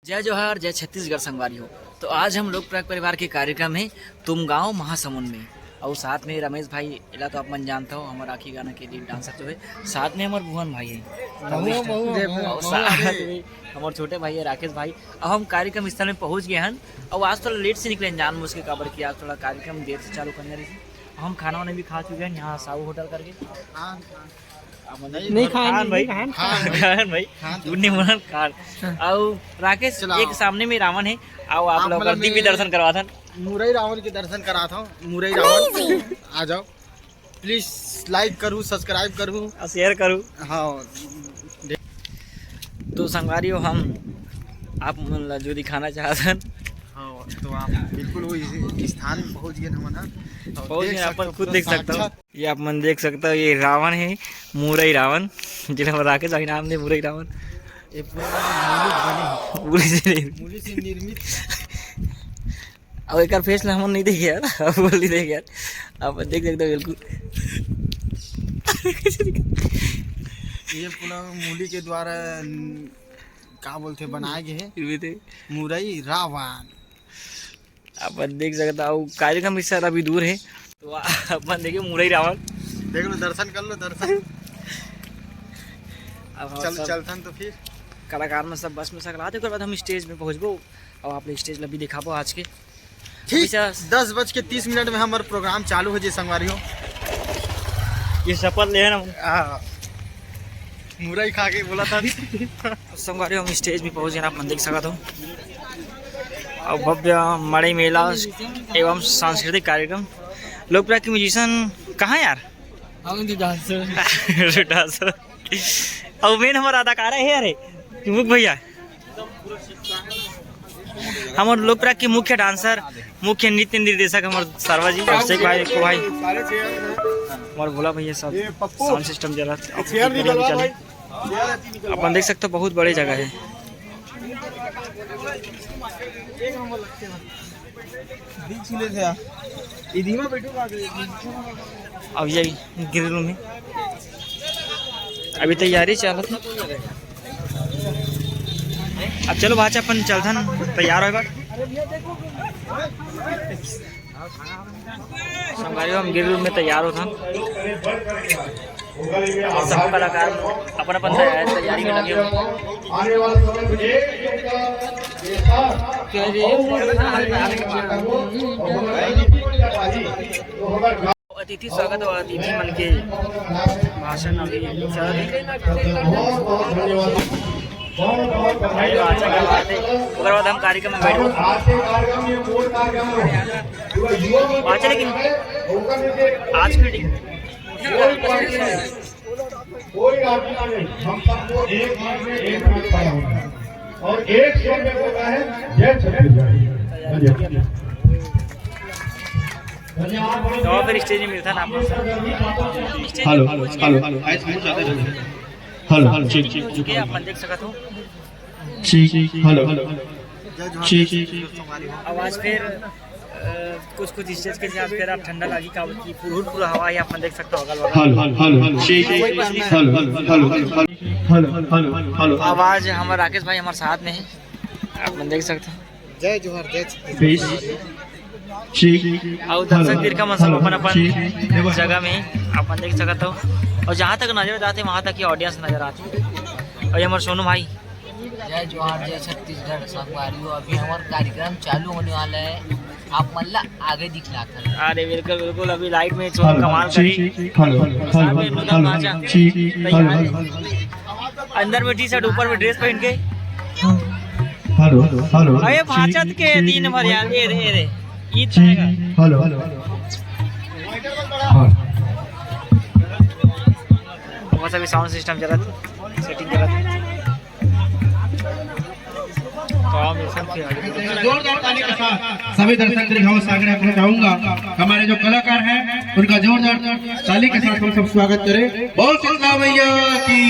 जय जोहार, जय छत्तीसगढ़ संगवारी हो। तो आज हम लोग प्रयाग परिवार के कार्यक्रम है तुम गाँव महासमुंद में, और साथ में रमेश भाई इला तो आप मन जानता हो हमारा आखी गाना के लीड डांसर जो है। साथ में हमारे भुवन भाई है, और साथ में हमारे छोटे भाई है राकेश भाई। अब हम कार्यक्रम स्थल में पहुंच गए हैं, और आज थोड़ा लेट से निकले जान मुझके काबर की आज थोड़ा कार्यक्रम देर से चालू करने रही। हम खाना वाना भी खा चुके हैं यहाँ साहू होटल करके। नहीं खान भाई खान और राकेश एक सामने में रावण है, आओ आप लोग भी दर्शन करवा था। मुरई रावण के दर्शन कराता हूँ। मुरई रावण आ जाओ प्लीज, लाइक करूँ, सब्सक्राइब करूँ, शेयर करूँ। हाँ तो संगवारी हो, हम आप जो दिखाना चाहते हैं हाँ, तो आप बिल्कुल वो स्थान में पहुँच गए हम पहुँच गए। अपन खुद देख सकता हूँ, ये आप मन देख सकता हो, ये रावण है, मुरई रावण जिन्हें राकेश भाई नाम दे मुरई रावण। ये पूरा मूली से निर्मित अब एक फेस ला हम नहीं देखे यार, अब बोल नहीं देखे यार, आप देख सकते हो बिल्कुल। ये पूरा मूली के द्वारा क्या बोलते बनाए गए हैं मुरई रावण। आप देख सकते हो कार्यक्रम इस अभी दूर है, तो अपन देखिए मुरई रावण देख लो, दर्शन कर लो दर्शन। अब चलता तो फिर कलाकार में सब बस में सकलाते, उसके बाद हम स्टेज में पहुँचबो और आप स्टेज भी दिखा पाओ आज के। ठीक 10:30 में हमारा प्रोग्राम चालू हो जाए संगवारी हो। ये शपथ ले ना मुरई खा के बोला था। संगवारी हम स्टेज में पहुँच गए, आप मन देख सकते हो। और भव्य मड़ई मेला एवं सांस्कृतिक कार्यक्रम। लोकप्रिय के म्यूजिशियन कहाँ यार? डांसर और मेन हमारा अदाकार है अरे मुख भैया, हमारे लोकप्रिय के मुख्य डांसर, मुख्य नृत्य निर्देशक हमारे सरवा जी, अभिषेक भाई को भाई हमारे भोला भैया सब साउंड सिस्टम जरा चले। अपन देख सकते हो बहुत बड़ी जगह है। अब यही ग्रिल रूम में अभी तैयारी चल रही। अब चलो भाचा अपन चलथन तैयार हो। हम ग्रिल रूम में तैयार हो था, सब कलाकार अपन अपन तैयारी में लगे हो। अतिथि स्वागत और अतिथि मन के भाषण अभी बाद हम कार्यक्रम में बैठे लेकिन आज की कोई रास्ता नहीं, हम सबको एक मार्ग में एक मार्ग पाया होता है और एक स्वर में बोल रहा है जय छत्तीसगढ़। तो फिर स्टेज में मिलता ना आप। हेलो हेलो हेलो ठीक आप मन देख सकते हो। ठीक हेलो ठीक आवाज फिर कुछ स्टेज के साथ फिर आप ठंडा लगी का पूरा हवा है, आप देख सकते हो अगल आवाज। हमारे राकेश भाई हमारे साथ में है, आप देख सकते हो। जय जोहार, जय और दर्शक दीर्घा मन सब अपन अपन जगह में आप देख सकते हो। और जहाँ तक नजर आते वहाँ तक ही ऑडियंस नजर आती है। और ये हमारे सोनू भाई। जय जोहार, जय छत्तीसगढ़ संगवारी हो। अभी हमारा कार्यक्रम चालू होने वाला है, आप मल्ला आगे दिखलाते। अरे बिल्कुल बिल्कुल, अभी लाइट में कमाल करी। अंदर में टी शर्ट, ऊपर में ड्रेस पहन के। अरे भाजत के दिन भर यार, ये ईद वो सभी साउंड सिस्टम जरा सेटिंग जरा जोरदार ताली के साथ सभी दर्शक दीर्घाओं से आगे मैं चाहूंगा हमारे जो कलाकार हैं उनका जोरदार ताली के साथ हम सब स्वागत करें। बहुत शीतला भैया की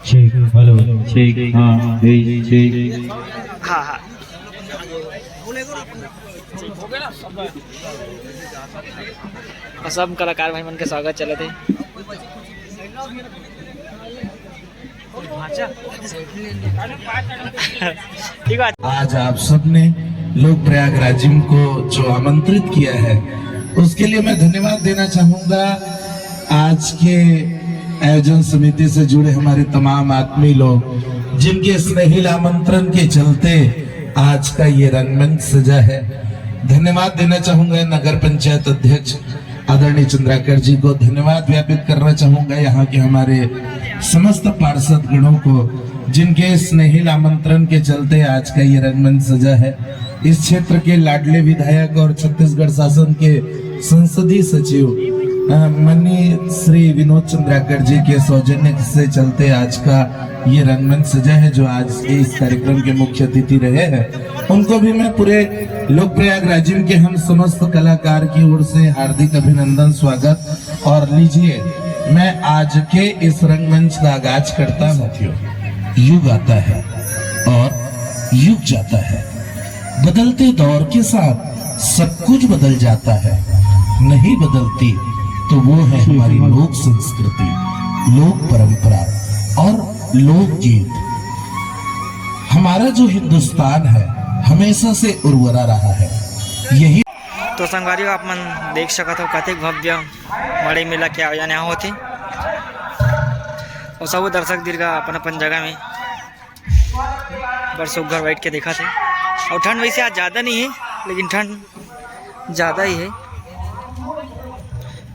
ठीक हेलो ठीक हाँ ठीक हाँ हाँ सब कलाकार भाई मन के स्वागत चले थे। ठीक है। आज आप सबने लोग प्रयागराज जिम को जो आमंत्रित किया है उसके लिए मैं धन्यवाद देना चाहूंगा। आज के आयोजन समिति से जुड़े हमारे तमाम आत्मीय लोग जिनके स्नेहिल आमंत्रण के चलते आज का ये रंगमंच सजा है। धन्यवाद देना चाहूंगा नगर पंचायत अध्यक्ष आदरणीय चंद्राकर जी को, धन्यवाद ज्ञापित करना चाहूंगा यहाँ के हमारे समस्त पार्षद गणों को जिनके स्नेहिल आमंत्रण के चलते आज का ये रंगमंच सजा है। इस क्षेत्र के लाडले विधायक और छत्तीसगढ़ शासन के संसदीय सचिव माननीय श्री विनोद चंद्राकर जी के सौजन्य से चलते आज का ये रंगमंच सजा है, जो आज के इस कार्यक्रम के मुख्य अतिथि रहे हैं। उनको भी मैं पूरे लोक प्रयागराज जिम के हम समस्त कलाकार की ओर से हार्दिक अभिनंदन, स्वागत। और लीजिए मैं आज के इस रंगमंच का आगाज करता हूँ। युग आता है और युग जाता है, बदलते दौर के साथ सब कुछ बदल जाता है, नहीं बदलती तो वो है हमारी लोक संस्कृति, लोक परंपरा और लोकगीत। हमारा जो हिंदुस्तान है हमेशा से उर्वरा रहा है। यही तो संगवारी आप मन देख सकत हो कतेक भव्य बड़े मेला के आयोजन यहाँ होते और सब दर्शक दीर्घ अपन अपन जगह में बड़ सुघर बैठ के देखा थे। और ठंड वैसे आज ज़्यादा नहीं है, लेकिन ठंड ज़्यादा ही है।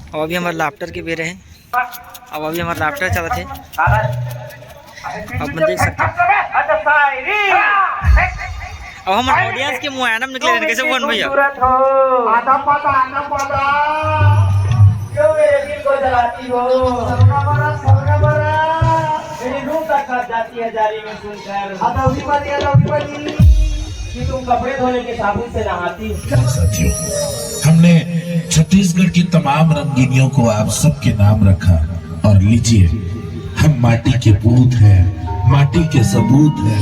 और अभी हमारे लाफ्टर के बेरे हैं, अब अभी हमारे लाफ्टर चला थे, अब मैं देख सकते हैं। अब हमारे ऑडियंस के मुँह आनम निकले कैसे बोल भैया कि तुम कपड़े धोने के साबुन से नहाती। साथियों, हमने छत्तीसगढ़ की तमाम रंगीनियों को आप सबके नाम रखा और लीजिए हम माटी के पूत हैं, माटी के सबूत हैं।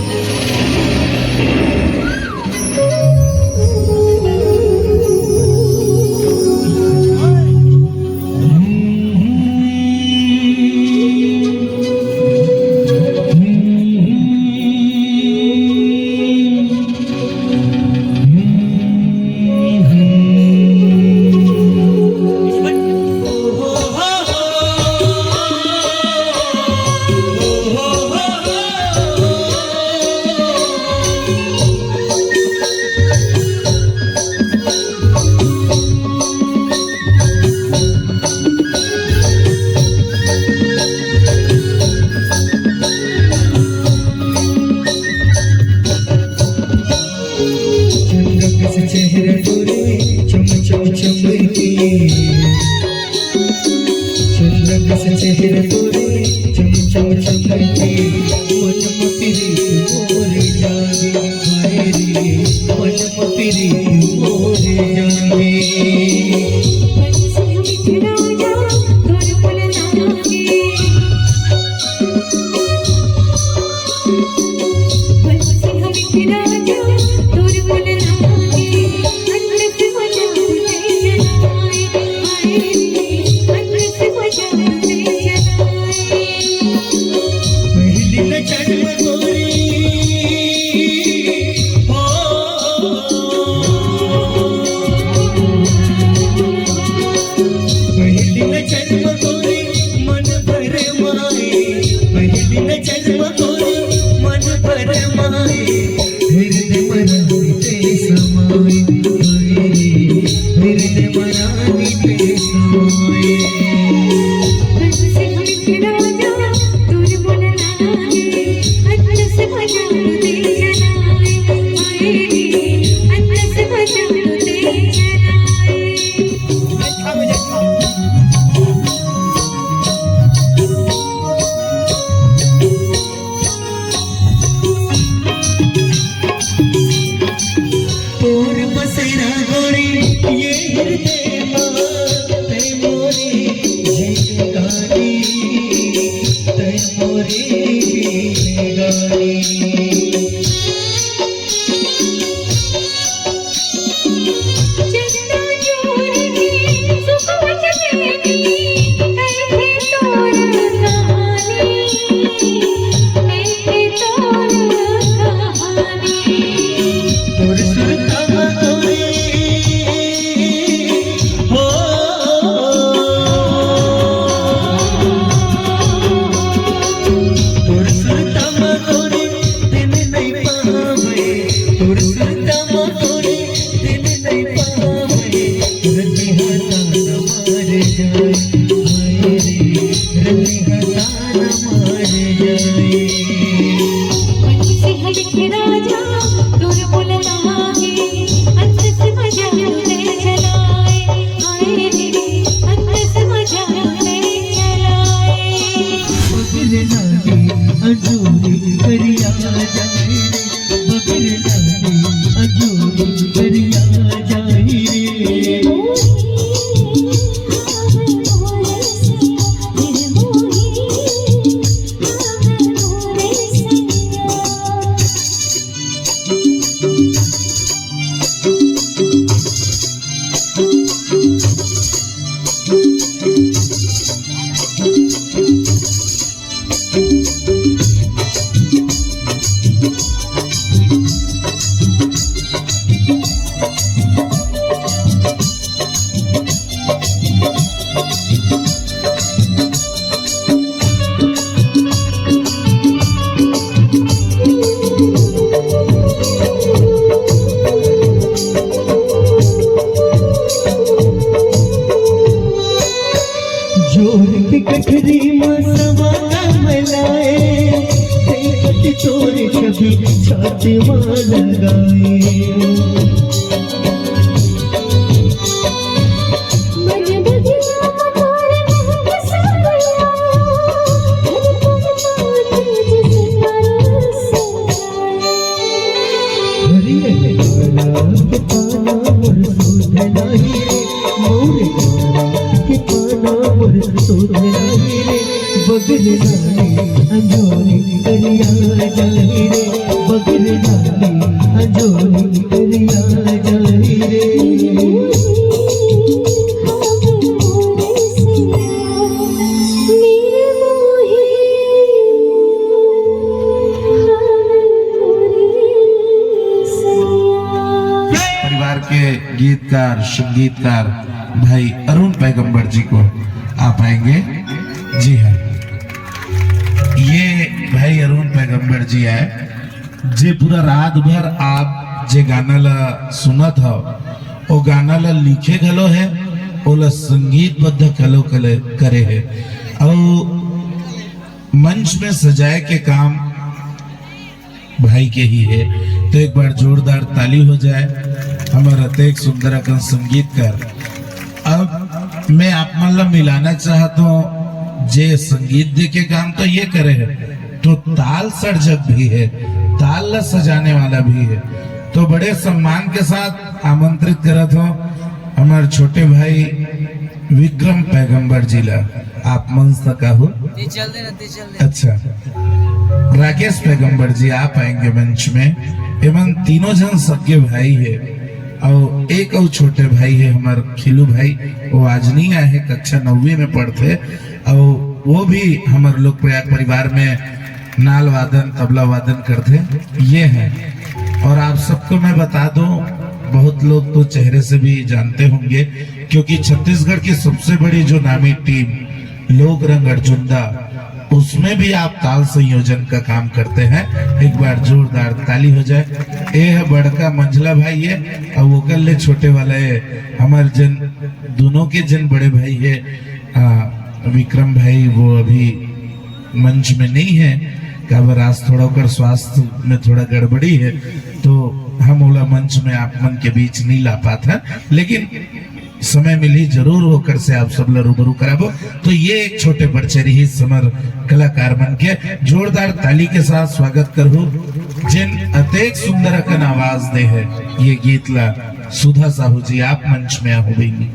अजोरी करिया जाए रे बगल डाली अजोरी करिया जाए रे जोर की कठरी मसवा मलाए तोर कभी छाती लगाए बगल डाली अजोरी करिया जाए रे बगल डाली अजोरी करिया जाए रे परिवार के गीतकार संगीतकार भाई अरुण पैगंबर जी को आप आएंगे। जी हाँ, ये भाई अरुण पैगंबर जी है जे पूरा रात भर आप जे गाना ला सुनत हो वो गाना ला लिखे गलो है ओला संगीतबद्ध कलो करे है और मंच में सजाए के काम भाई के ही है। तो एक बार जोरदार ताली हो जाए हमारा अतेक सुंदर अकन संगीतकार। अब मैं आप मन ला मिलाना चाहता हूँ जे संगीत दे के काम तो ये करे है तो ताल सर्जक भी है, ताल ला सजाने वाला भी है। तो बड़े सम्मान के साथ आमंत्रित करत हो हमारे छोटे भाई विक्रम पैगंबर जी ला। आप मंच तक हो अच्छा राकेश पैगंबर जी आप आएंगे मंच में। एवं तीनों जन सगे भाई है और एक और छोटे भाई है हमारे खिलू भाई, वो आज नहीं आए हैं, कक्षा 9वीं में पढ़ते और वो भी हमारे लोग प्रयाग परिवार में नाल वादन तबला वादन करते ये हैं। और आप सबको मैं बता दूं बहुत लोग तो चेहरे से भी जानते होंगे क्योंकि छत्तीसगढ़ की सबसे बड़ी जो नामी टीम लोक रंग अर्जुनदा उसमें भी आप ताल संयोजन का काम करते हैं। एक बार जोरदार ताली हो जाए। ये है बड़का मंझला भाई है और वो कल छोटे वाला है हमारे जन दोनों के जन बड़े भाई है विक्रम भाई, वो अभी मंच में नहीं है काबर आज थोड़ा कर स्वास्थ्य में थोड़ा गड़बड़ी है तो हम ओला मंच में आप मन के बीच नहीं ला पाता, लेकिन समय मिली जरूर होकर से आप सब ला रूबरू कराबो। तो ये एक छोटे बड़चेरी ही समर कलाकार मन के जोरदार ताली के साथ स्वागत करूं जिन अतेक सुंदर अकन आवाज दे है ये गीत ला। सुधा साहू जी आप मंच में होंगी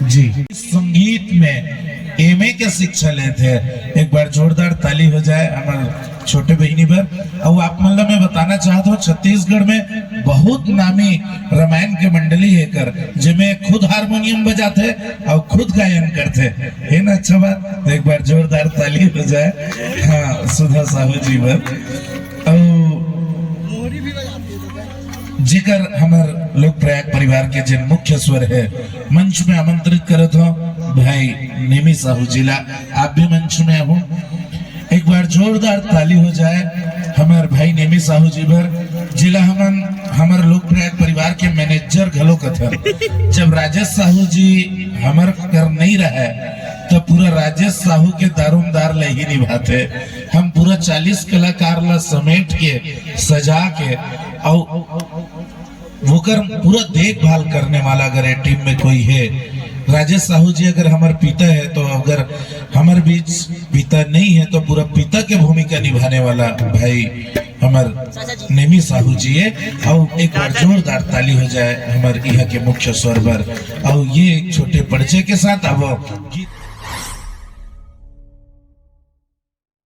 जी। संगीत में एमए के शिक्षा लेते हैं, एक बार जोरदार ताली हो जाए हमारे छोटे बहनी पर। और आप मन मैं बताना चाहता हूँ छत्तीसगढ़ में बहुत नामी रामायण के मंडली है कर जिसमें खुद हारमोनियम बजाते और खुद गायन करते है ना। अच्छा बात, तो एक बार जोरदार ताली हो जाए हाँ सुधा साहू जी पर। जिकर हमार लोक प्रयाग परिवार के जिन मुख्य स्वर है मंच में आमंत्रित करत हो भाई नेमी साहू जिला, आप भी मंच में हो। एक बार जोरदार ताली हो जाए हमारे भाई नेमी साहू जी भर जिला हमारे लोक प्रयाग परिवार के मैनेजर घलो कथर। जब राजेश साहू जी हमार कर नहीं रहे तो पूरा राजेश साहू के दारोमदार ले ही निभाते। हम पूरा 40 कलाकार ला समेट के सजा के और वो कर पूरा देखभाल करने वाला अगर टीम में कोई है राजेश साहू जी अगर हमारे पिता है, तो अगर हमारे बीच पिता नहीं है तो पूरा पिता के भूमिका निभाने वाला भाई हमारे नेमी साहू जी है। और एक बार जोरदार ताली हो जाए हमारे यहाँ के मुख्य स्वर पर। और ये एक छोटे परिचय के साथ अब गीत